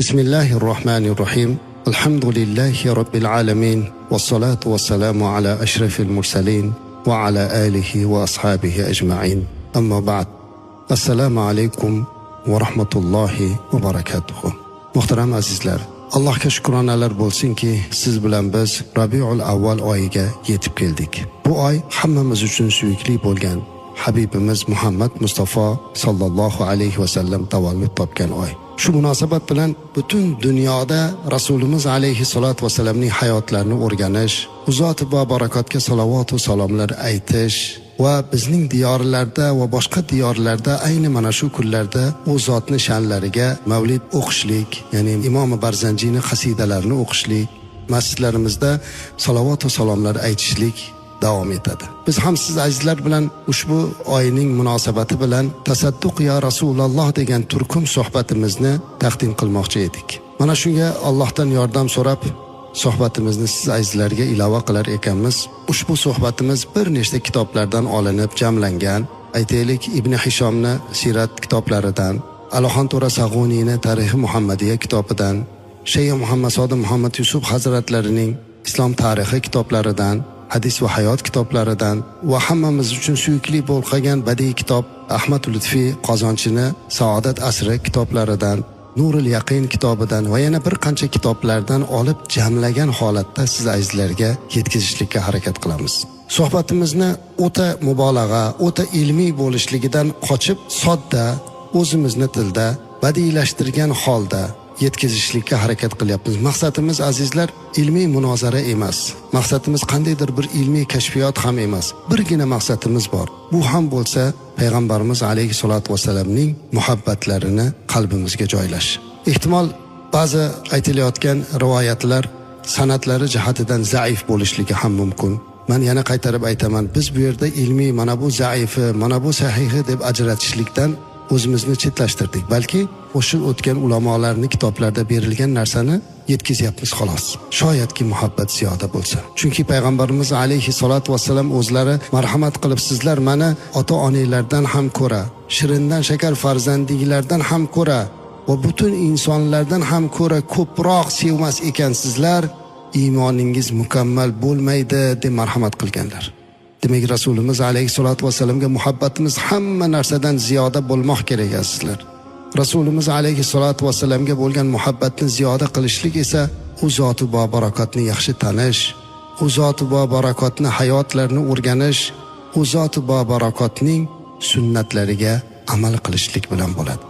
Bismillahirrahmanirrahim. Alhamdulillahi Rabbil alamin. Wassalatu wassalamu ala ashrafil mursalin wa ala alihi wa ashabihi ajma'in. Amma ba'd. Assalomu alaykum va rahmatullohi va barakatuh. Muhtaram azizlar, Allohga shukronalar bo'lsinki, siz bilan biz Rabiul Avval oyiga yetib keldik. Bu oy hammamiz uchun suyukli bo'lgan Habibimiz Muhammad Mustafa sallallohu alayhi va sallam tavallud topgan oy. Shu munosabat bilan butun dunyoda Rasulimiz alayhi salatu va sallamning hayotlarini o'rganish, u zot va barakotga salovat va salomlar aytish va bizning diyorlarda va boshqa diyorlarda ayni mana shu kunlarda u zotning sha'nlariga mavlid o'qishlik, ya'ni Imom Barzanjiyning qasidalarini o'qishlik, masjidlarimizda salovat va salomlar aytishlik davom etadi. Biz ham siz azizlar bilan ushbu oyning munosabati bilan tasadduq ya Rasululloh degan turkum suhbatimizni taqdim qilmoqchi edik. Mana shunga Allohdan yordam so'rab suhbatimizni siz azizlarga ilova qilar ekanmiz. Ushbu suhbatimiz bir nechta kitoblardan olinib jamlangan. Aytaylik, Ibn Hishomni sirat kitoblaridan, Allohon To'ra Sag'uniyni Tarixi Muhammadiya kitobidan, Shayx Muhammad Sodiq Muhammad Yusuf hazratlarining Islom tarixi kitoblaridan, hadis va hayot kitoblaridan va hammamiz uchun suyukli bo'lgan badiiy kitob Ahmad Lutfi Qozonchini Saodat asri kitoblaridan, Nurul Yaqin kitobidan va yana bir qancha kitoblardan olib jamlagan holatda siz azizlarga yetkazishlikka harakat qilamiz. Suhbatimizni o'ta mubolag'a, o'ta ilmiy bo'lishligidan qochib, sodda, o'zimizni tilda badiiylashtirgan holda yetkazishlikka harakat qilyapmiz. Maqsadimiz azizlar ilmiy munozara emas. Maqsadimiz qandaydir bir ilmiy kashfiyot ham emas. Birgina maqsadimiz bor. Bu ham bo'lsa payg'ambarimiz alayhisolatu vasallamning muhabbatlarini qalbimizga joylash. Ehtimol ba'zi aytilayotgan rivoyatlar sanatlari jihatidan zaif bo'lishligi ham mumkin. Men yana qaytarib aytaman, biz bu yerda ilmiy mana bu zaifi, mana bu sahihi deb ajratishlikdan o'zimizni chetlashtirdik. Balki o'sha o'tgan ulamolarning kitoblarda berilgan narsani yetkazyapmiz xolos. Shoyatki muhabbat ziyoda bo'lsa. Chunki payg'ambarimiz alayhi salatu vasallam o'zlari marhamat qilib, sizlar meni ota-onalardan ham ko'ra, shirindan shakar farzandinglardan ham ko'ra va butun insonlardan ham ko'ra ko'proq sevmas ekansizlar, iymoningiz mukammal bo'lmaydi deb marhamat qilganlar. Demak, Rasulimiz alayhisolatu vasallamga muhabbatimiz hamma narsadan ziyoda bo'lmoq kerak azizlar. Rasulimiz alayhisolatu vasallamga bo'lgan muhabbatni ziyoda qilishlik esa u zot va barakotni yaxshi tanish, u zot va barakotni hayotlarini o'rganish, u zot va barakotning sunnatlariga amal qilishlik bilan bo'ladi.